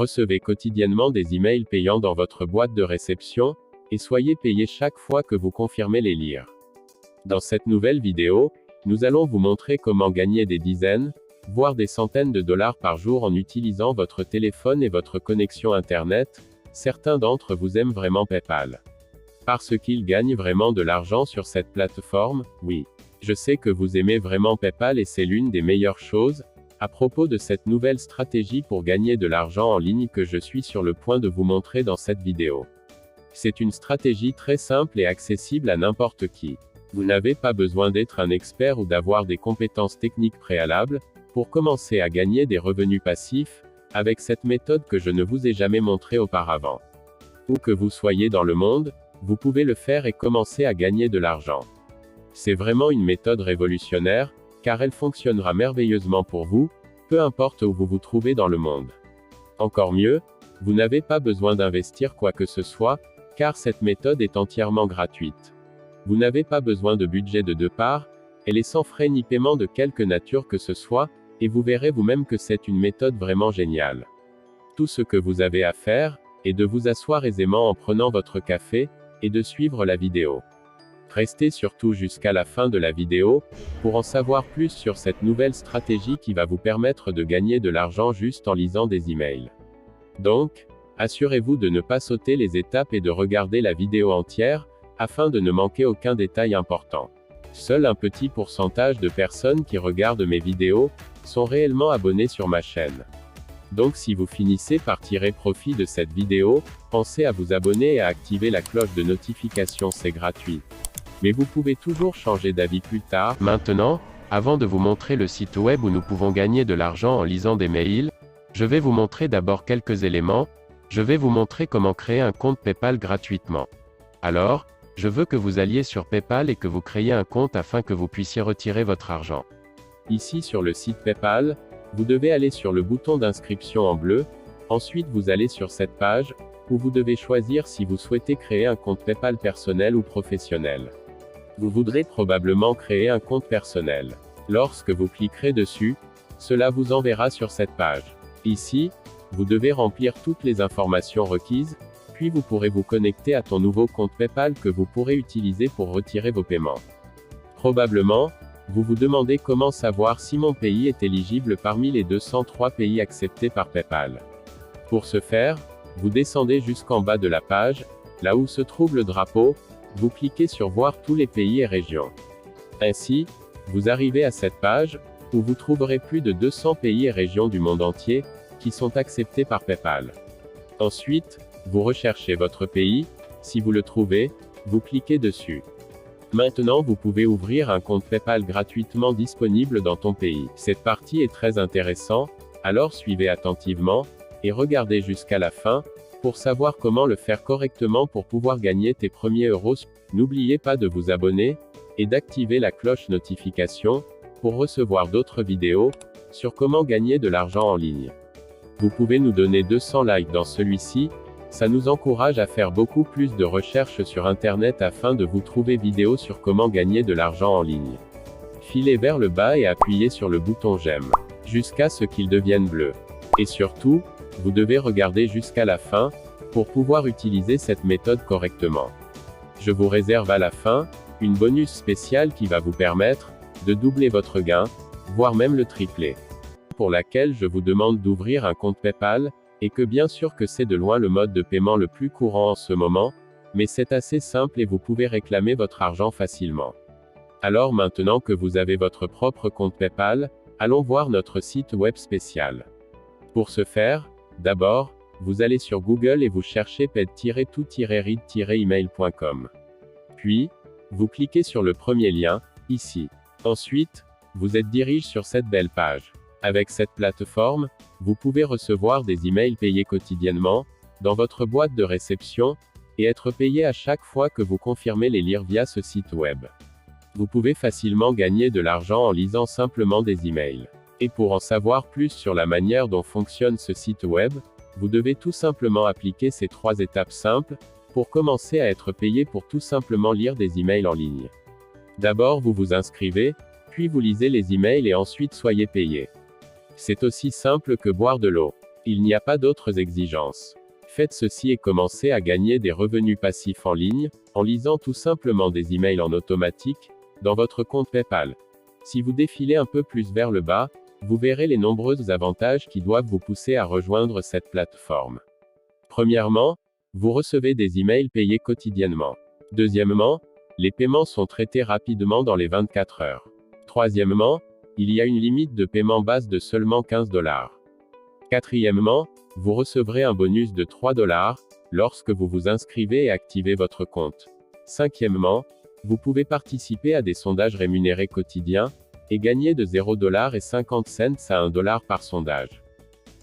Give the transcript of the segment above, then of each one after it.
Recevez quotidiennement des emails payants dans votre boîte de réception, et soyez payé chaque fois que vous confirmez les lire. Dans cette nouvelle vidéo, nous allons vous montrer comment gagner des dizaines, voire des centaines de dollars par jour en utilisant votre téléphone et votre connexion Internet. Certains d'entre vous aiment vraiment PayPal. Parce qu'ils gagnent vraiment de l'argent sur cette plateforme. Oui. Je sais que vous aimez vraiment PayPal et c'est l'une des meilleures choses à propos de cette nouvelle stratégie pour gagner de l'argent en ligne que je suis sur le point de vous montrer dans cette vidéo. C'est une stratégie très simple et accessible à n'importe qui. Vous n'avez pas besoin d'être un expert ou d'avoir des compétences techniques préalables pour commencer à gagner des revenus passifs avec cette méthode que je ne vous ai jamais montrée auparavant. Où que vous soyez dans le monde, vous pouvez le faire et commencer à gagner de l'argent. C'est vraiment une méthode révolutionnaire, car elle fonctionnera merveilleusement pour vous, peu importe où vous vous trouvez dans le monde. Encore mieux, vous n'avez pas besoin d'investir quoi que ce soit, car cette méthode est entièrement gratuite. Vous n'avez pas besoin de budget de deux parts, elle est sans frais ni paiement de quelque nature que ce soit, et vous verrez vous-même que c'est une méthode vraiment géniale. Tout ce que vous avez à faire, est de vous asseoir aisément en prenant votre café, et de suivre la vidéo. Restez surtout jusqu'à la fin de la vidéo, pour en savoir plus sur cette nouvelle stratégie qui va vous permettre de gagner de l'argent juste en lisant des emails. Donc, assurez-vous de ne pas sauter les étapes et de regarder la vidéo entière, afin de ne manquer aucun détail important. Seul un petit pourcentage de personnes qui regardent mes vidéos, sont réellement abonnées sur ma chaîne. Donc si vous finissez par tirer profit de cette vidéo, pensez à vous abonner et à activer la cloche de notification, c'est gratuit. Mais vous pouvez toujours changer d'avis plus tard. Maintenant, avant de vous montrer le site web où nous pouvons gagner de l'argent en lisant des mails, je vais vous montrer d'abord quelques éléments. Je vais vous montrer comment créer un compte PayPal gratuitement. Alors, je veux que vous alliez sur PayPal et que vous créiez un compte afin que vous puissiez retirer votre argent. Ici sur le site PayPal, vous devez aller sur le bouton d'inscription en bleu. Ensuite vous allez sur cette page, où vous devez choisir si vous souhaitez créer un compte PayPal personnel ou professionnel. Vous voudrez probablement créer un compte personnel. Lorsque vous cliquerez dessus, cela vous enverra sur cette page. Ici, vous devez remplir toutes les informations requises, puis vous pourrez vous connecter à ton nouveau compte PayPal que vous pourrez utiliser pour retirer vos paiements. Probablement, vous vous demandez comment savoir si mon pays est éligible parmi les 203 pays acceptés par PayPal. Pour ce faire, vous descendez jusqu'en bas de la page, là où se trouve le drapeau, vous cliquez sur Voir tous les pays et régions. Ainsi, vous arrivez à cette page, où vous trouverez plus de 200 pays et régions du monde entier, qui sont acceptés par PayPal. Ensuite, vous recherchez votre pays, si vous le trouvez, vous cliquez dessus. Maintenant vous pouvez ouvrir un compte PayPal gratuitement disponible dans ton pays. Cette partie est très intéressante, alors suivez attentivement, et regardez jusqu'à la fin, pour savoir comment le faire correctement pour pouvoir gagner tes premiers euros. N'oubliez pas de vous abonner, et d'activer la cloche notification, pour recevoir d'autres vidéos, sur comment gagner de l'argent en ligne. Vous pouvez nous donner 200 likes dans celui-ci, ça nous encourage à faire beaucoup plus de recherches sur Internet afin de vous trouver vidéos sur comment gagner de l'argent en ligne. Filez vers le bas et appuyez sur le bouton j'aime, jusqu'à ce qu'il devienne bleu. Et surtout, vous devez regarder jusqu'à la fin, pour pouvoir utiliser cette méthode correctement. Je vous réserve à la fin, une bonus spéciale qui va vous permettre, de doubler votre gain, voire même le tripler. Pour laquelle je vous demande d'ouvrir un compte PayPal, et que bien sûr que c'est de loin le mode de paiement le plus courant en ce moment, mais c'est assez simple et vous pouvez réclamer votre argent facilement. Alors maintenant que vous avez votre propre compte PayPal, allons voir notre site web spécial. Pour ce faire, d'abord, vous allez sur Google et vous cherchez paid-to-read-email.com. Puis, vous cliquez sur le premier lien, ici. Ensuite, vous êtes dirigé sur cette belle page. Avec cette plateforme, vous pouvez recevoir des emails payés quotidiennement, dans votre boîte de réception, et être payé à chaque fois que vous confirmez les lire via ce site web. Vous pouvez facilement gagner de l'argent en lisant simplement des emails. Et pour en savoir plus sur la manière dont fonctionne ce site web, vous devez tout simplement appliquer ces 3 étapes simples, pour commencer à être payé pour tout simplement lire des emails en ligne. D'abord vous vous inscrivez, puis vous lisez les emails et ensuite soyez payé. C'est aussi simple que boire de l'eau. Il n'y a pas d'autres exigences. Faites ceci et commencez à gagner des revenus passifs en ligne, en lisant tout simplement des emails en automatique, dans votre compte PayPal. Si vous défilez un peu plus vers le bas, vous verrez les nombreux avantages qui doivent vous pousser à rejoindre cette plateforme. Premièrement, vous recevez des emails payés quotidiennement. Deuxièmement, les paiements sont traités rapidement dans les 24 heures. Troisièmement, il y a une limite de paiement basse de seulement 15 $. Quatrièmement, vous recevrez un bonus de 3 $ lorsque vous vous inscrivez et activez votre compte. Cinquièmement, vous pouvez participer à des sondages rémunérés quotidiens, et gagner de 0,50 $ à 1 $ par sondage.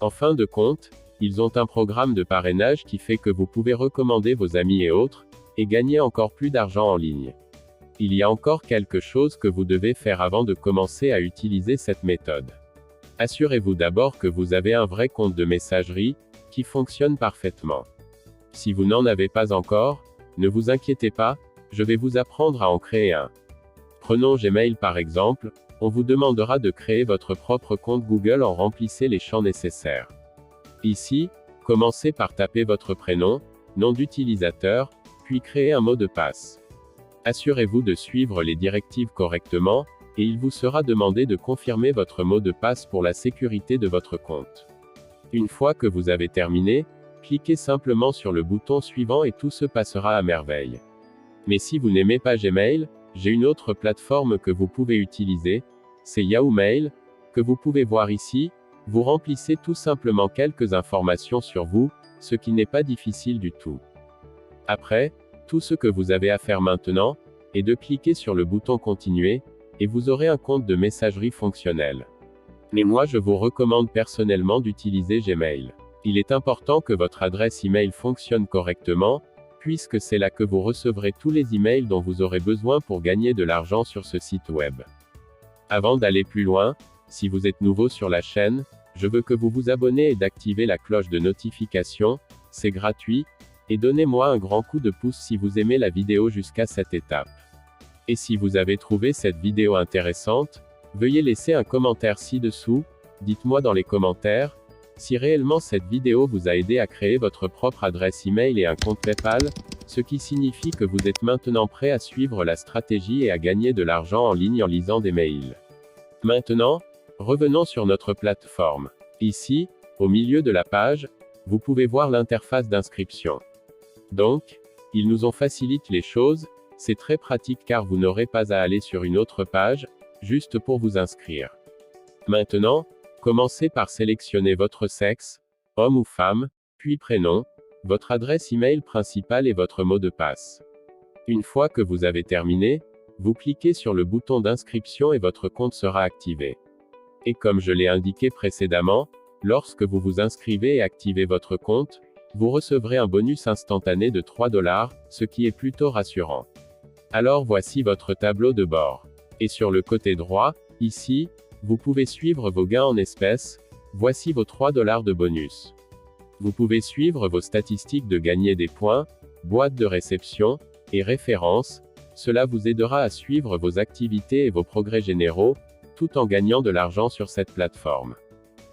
En fin de compte, ils ont un programme de parrainage qui fait que vous pouvez recommander vos amis et autres, et gagner encore plus d'argent en ligne. Il y a encore quelque chose que vous devez faire avant de commencer à utiliser cette méthode. Assurez-vous d'abord que vous avez un vrai compte de messagerie, qui fonctionne parfaitement. Si vous n'en avez pas encore, ne vous inquiétez pas, je vais vous apprendre à en créer un. Prenons Gmail par exemple, on vous demandera de créer votre propre compte Google en remplissant les champs nécessaires. Ici, commencez par taper votre prénom, nom d'utilisateur, puis créer un mot de passe. Assurez-vous de suivre les directives correctement, et il vous sera demandé de confirmer votre mot de passe pour la sécurité de votre compte. Une fois que vous avez terminé, cliquez simplement sur le bouton suivant et tout se passera à merveille. Mais si vous n'aimez pas Gmail, j'ai une autre plateforme que vous pouvez utiliser, c'est Yahoo Mail, que vous pouvez voir ici. Vous remplissez tout simplement quelques informations sur vous, ce qui n'est pas difficile du tout. Après, tout ce que vous avez à faire maintenant, est de cliquer sur le bouton Continuer, et vous aurez un compte de messagerie fonctionnel. Mais moi je vous recommande personnellement d'utiliser Gmail. Il est important que votre adresse email fonctionne correctement, puisque c'est là que vous recevrez tous les emails dont vous aurez besoin pour gagner de l'argent sur ce site web. Avant d'aller plus loin, si vous êtes nouveau sur la chaîne, je veux que vous vous abonnez et d'activer la cloche de notification, c'est gratuit, et donnez-moi un grand coup de pouce si vous aimez la vidéo jusqu'à cette étape. Et si vous avez trouvé cette vidéo intéressante, veuillez laisser un commentaire ci-dessous, dites-moi dans les commentaires, si réellement cette vidéo vous a aidé à créer votre propre adresse email et un compte PayPal, ce qui signifie que vous êtes maintenant prêt à suivre la stratégie et à gagner de l'argent en ligne en lisant des mails. Maintenant, revenons sur notre plateforme. Ici, au milieu de la page, vous pouvez voir l'interface d'inscription. Donc, ils nous ont facilité les choses, c'est très pratique car vous n'aurez pas à aller sur une autre page, juste pour vous inscrire. Maintenant, commencez par sélectionner votre sexe, homme ou femme, puis prénom, votre adresse email principale et votre mot de passe. Une fois que vous avez terminé, vous cliquez sur le bouton d'inscription et votre compte sera activé. Et comme je l'ai indiqué précédemment, lorsque vous vous inscrivez et activez votre compte, vous recevrez un bonus instantané de 3 $, ce qui est plutôt rassurant. Alors voici votre tableau de bord. Et sur le côté droit, ici, vous pouvez suivre vos gains en espèces, voici vos 3 $ de bonus. Vous pouvez suivre vos statistiques de gagner des points, boîte de réception, et références, cela vous aidera à suivre vos activités et vos progrès généraux, tout en gagnant de l'argent sur cette plateforme.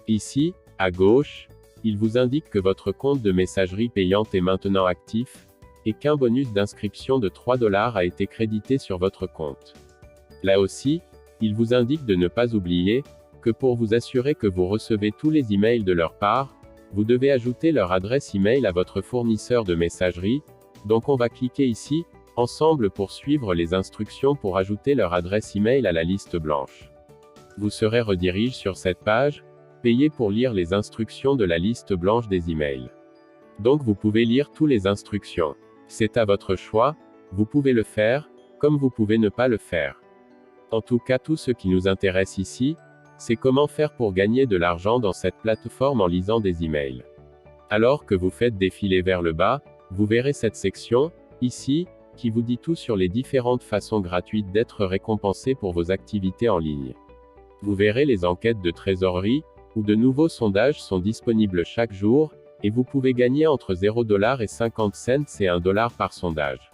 Ici, à gauche, il vous indique que votre compte de messagerie payante est maintenant actif, et qu'un bonus d'inscription de 3 $ a été crédité sur votre compte. Là aussi, il vous indique de ne pas oublier, que pour vous assurer que vous recevez tous les emails de leur part, vous devez ajouter leur adresse email à votre fournisseur de messagerie, donc on va cliquer ici, ensemble pour suivre les instructions pour ajouter leur adresse email à la liste blanche. Vous serez redirigé sur cette page, payez pour lire les instructions de la liste blanche des emails. Donc vous pouvez lire toutes les instructions. C'est à votre choix, vous pouvez le faire, comme vous pouvez ne pas le faire. En tout cas tout ce qui nous intéresse ici, c'est comment faire pour gagner de l'argent dans cette plateforme en lisant des emails. Alors que vous faites défiler vers le bas, vous verrez cette section, ici, qui vous dit tout sur les différentes façons gratuites d'être récompensé pour vos activités en ligne. Vous verrez les enquêtes de trésorerie, où de nouveaux sondages sont disponibles chaque jour, et vous pouvez gagner entre 0,50 $ et 1 $ par sondage.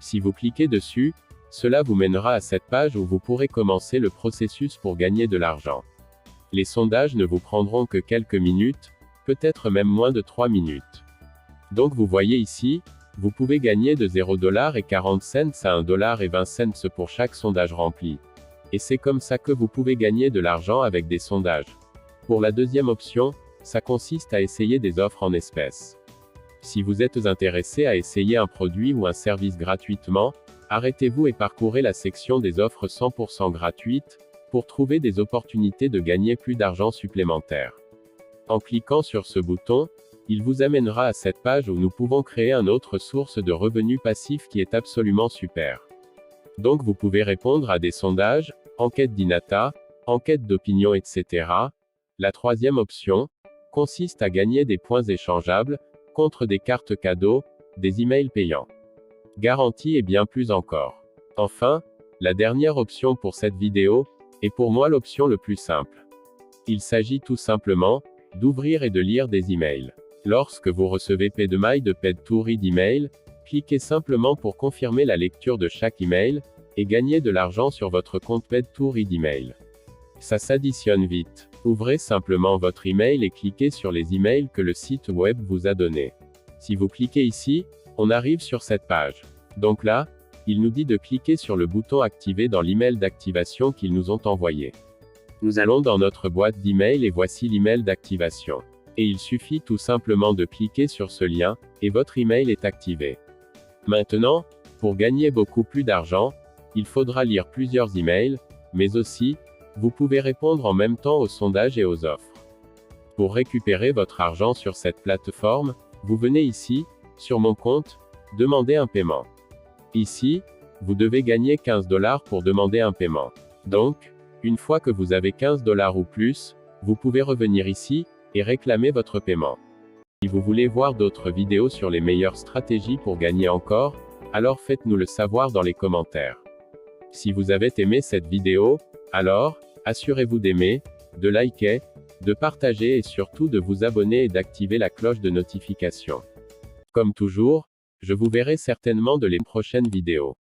Si vous cliquez dessus, cela vous mènera à cette page où vous pourrez commencer le processus pour gagner de l'argent. Les sondages ne vous prendront que quelques minutes, peut-être même moins de 3 minutes. Donc vous voyez ici, vous pouvez gagner de 0,40 $ à 1,20 $ pour chaque sondage rempli. Et c'est comme ça que vous pouvez gagner de l'argent avec des sondages. Pour la deuxième option, ça consiste à essayer des offres en espèces. Si vous êtes intéressé à essayer un produit ou un service gratuitement, arrêtez-vous et parcourez la section des offres 100% gratuites, pour trouver des opportunités de gagner plus d'argent supplémentaire. En cliquant sur ce bouton, il vous amènera à cette page où nous pouvons créer une autre source de revenus passifs qui est absolument super. Donc vous pouvez répondre à des sondages, enquêtes d'Inata, enquêtes d'opinion, etc. La troisième option consiste à gagner des points échangeables, contre des cartes cadeaux, des emails payants, garanties et bien plus encore. Enfin, la dernière option pour cette vidéo, est pour moi l'option le plus simple. Il s'agit tout simplement, d'ouvrir et de lire des emails. Lorsque vous recevez PaidMail de PaidToRead Email, cliquez simplement pour confirmer la lecture de chaque email, et gagner de l'argent sur votre compte PaidToRead Email. Ça s'additionne vite. Ouvrez simplement votre email et cliquez sur les emails que le site web vous a donnés. Si vous cliquez ici, on arrive sur cette page. Donc là, il nous dit de cliquer sur le bouton activer dans l'email d'activation qu'ils nous ont envoyé. Nous allons dans notre boîte d'email et voici l'email d'activation. Et il suffit tout simplement de cliquer sur ce lien, et votre email est activé. Maintenant, pour gagner beaucoup plus d'argent, il faudra lire plusieurs emails, mais aussi, vous pouvez répondre en même temps aux sondages et aux offres. Pour récupérer votre argent sur cette plateforme, vous venez ici, sur mon compte, demander un paiement. Ici, vous devez gagner 15 $ pour demander un paiement. Donc, une fois que vous avez 15 $ ou plus, vous pouvez revenir ici, et réclamer votre paiement. Si vous voulez voir d'autres vidéos sur les meilleures stratégies pour gagner encore, alors faites-nous le savoir dans les commentaires. Si vous avez aimé cette vidéo, alors, assurez-vous d'aimer, de liker, de partager et surtout de vous abonner et d'activer la cloche de notification. Comme toujours, je vous verrai certainement dans les prochaines vidéos.